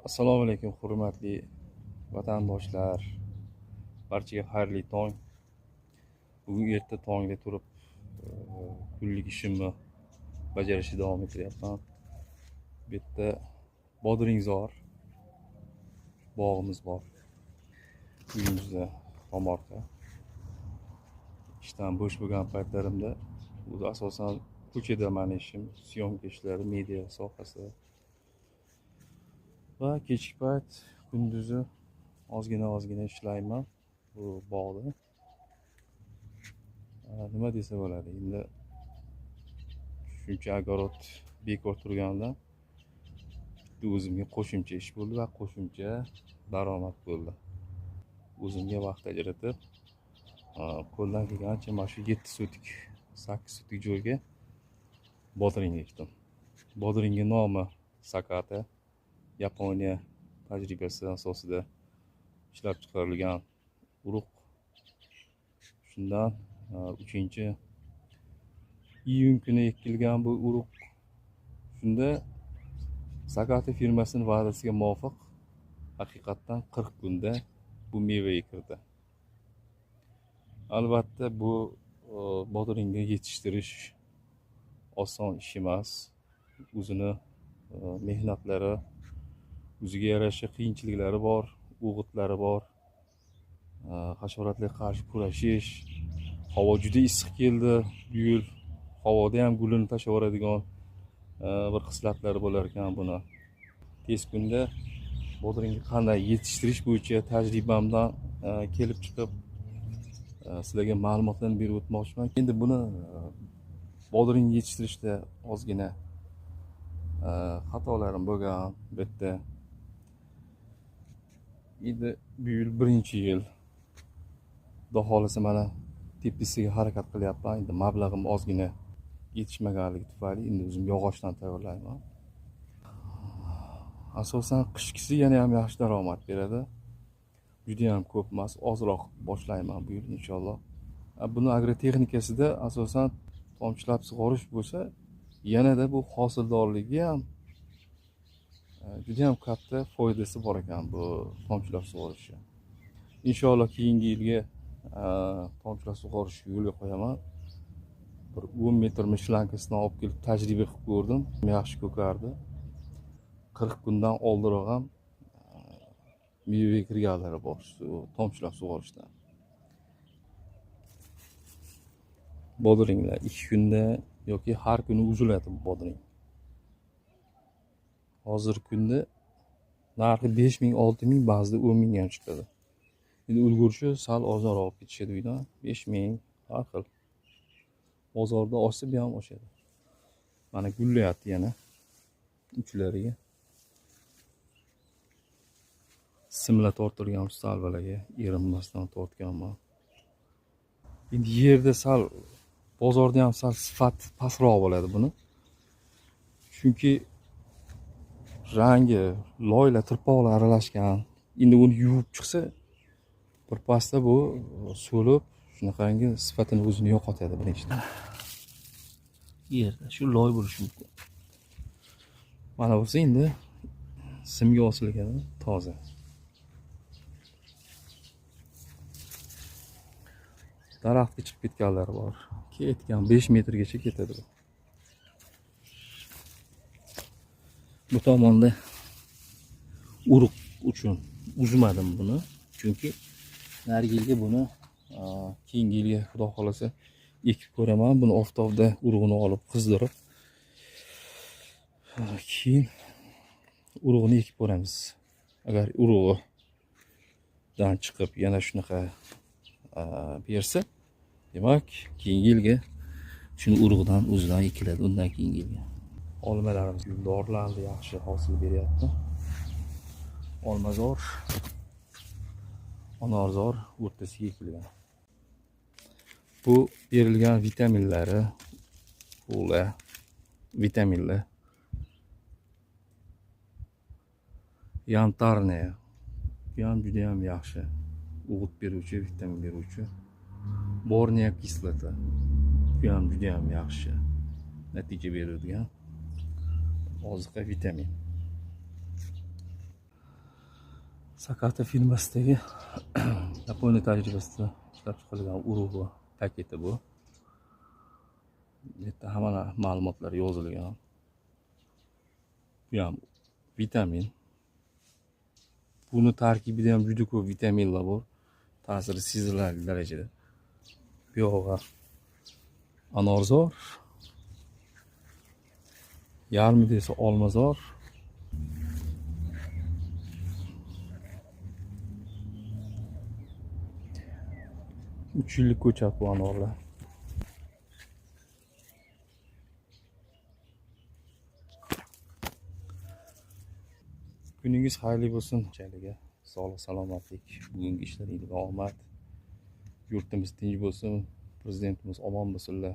Assalomu alaykum hurmatli vatandoshlar. Barchaga xayrli tong. Bugun erta tongda turib kunlik ishimni bajarishda davom etyapman. Bu yerda bodringzor bog'imiz bor. Uyimizda tomorqa. Ishdan bo'sh bo'lgan paytlarimda o'zi asosan ko'chada mani ishim, syomka ishlari, media sohasida. Va kechki payt kunduzi ozgina ishlayman bu bog'da. Nima desa bo'ladi, endi shuncha огород bekor turganidan bitta o'zimga qo'shimcha ish bo'ldi va qo'shimcha daromad bo'ldi. O'zimga vaqt ajratib qo'ldan kelgancha mana shu 7 sotik 8 sotik joyga bodring ekdim. Bodringning nomi sakata, Yaponiya tajribasi asosida ishlab chiqarilgan urug'. Shundan 3-iyun kuni ekilgan bu urug'. Shunda Sakata firmasining va'dasiga muvofiq haqiqatdan 40 kunda bu mevaga kirdi. Albatta bu bodringni yetishtirish oson ish emas. O'zini mehnatlari, o'ziga yarasha qiyinchiliklari bor, o'g'itlari bor. Hasharotlarga qarshi kurashish. Havo juda issiq keldi. Bu yil havoda ham gulini tashlab yuboradigan bir xislatlari bo'lar ekan buni. Tez kunda bodringni qanday yetishtirish bo'yicha tajribamdan kelib chiqib sizlarga ma'lumotlarni berib o'tmoqchiman. Endi buni bodringni yetishtirishda ozgina xatolarim bo'lgan bu yerda. Endi bu yil birinchi yil. Xudo xolasa mana tepkisiga harakat qilyapman. Endi mablag'im ozgina yetishmaganligi tufayli endi o'zim yog'ochdan tayyorlayman. Asosan qishkisi yana ham yaxshi daromad beradi. Juda ham ko'p emas, ozroq boshlayman bu yil inshaalloh. Buni agrotexnikasida asosan tomchilab sug'orish bo'lsa, yanada bu hosildorligi ham juda ham katta foydasi bor ekan bu tomchilab sug'orishi. Inshaalloh keyingi yilga tomchilab sug'orishni yo'lga qo'yaman. Bir 10 metr mishlankasini olib kelib tajriba qilib ko'rdim. Yaxshi ko'kardi. 40 kundan oldinroq ham mevaga kirganlari bor shu tomchilab sug'orishdan. Bodringlar 2 kunda yoki har kuni uziladi bu bodring. Hozirgi kunda narxi 5000, 6000, ba'zida 10000 ham chiqadi. Endi ulgurchi sal ozroq olib ketishadi uydan. 5000 har xil. Bozorda oshsa bu ham oshadi. Mana gullayapti yana uchlariga. Simla tortilgan salvalarga erinmasdan tortganman. Endi yerda sal bozorda ham sal sifat pastroq bo'ladi buni. Chunki rangi, loyla, tirpoqlar aralashgan. Endi uni yuvib chiqsa, bir pasda bu so'lib, shunaqangi sifatini o'zini yo'qotadi birinchidan. Yerda shu loy bo'lishi mumkin. Mana bo'lsa endi simga osilgan toza. Daraxtga chiqib ketganlari bor. Ketgan 5 metrgacha ketadi bu. Bu tomonda urug' uchun uzmadim buni. Chunki narigi yilga buni keyingi yilga xudo xolasa ekib ko'raman. Buni oftobda urug'ini olib qizdirib keyin urug'ini ekib ko'ramiz. Agar urug'idan chiqib yana shunaqa bersa, demak keyingi yilga shuni urug'dan o'zidan ekiladi. Undan keyingi yilga olmalarimiz guldorlandi, yaxshi hosil beryapti. Olmazor, anorzor o'rtasiga ekilgan. Bu berilgan vitaminlari, fola, vitaminlar. Yantarniya. Bu ham juda ham yaxshi. O'g'it beruvchi, vitamin beruvchi. Borniya kislota. Bu ham juda ham yaxshi natija beradigan oziqa vitamin. Sakata firmasidagi Yaponiya tajribasida ishlab chiqarilgan urug'i paketi bu. Bu yerda hamma ma'lumotlar yozilgan. Bu ham vitamin. Buni tarkibida ham juda ko'p vitaminlar bor. Ta'siri sezilarli darajada. Bu yog'i anorzor, yarmida esa olmazor. Uch yillik ko'chat bu anorlar. Kuningiz xayrli bo'lsin. Barchaga sog'lik, salomatlik, bugungi ishlaringizga omad. Yurtimiz tinch bo'lsin, prezidentimiz omon bo'lsinlar.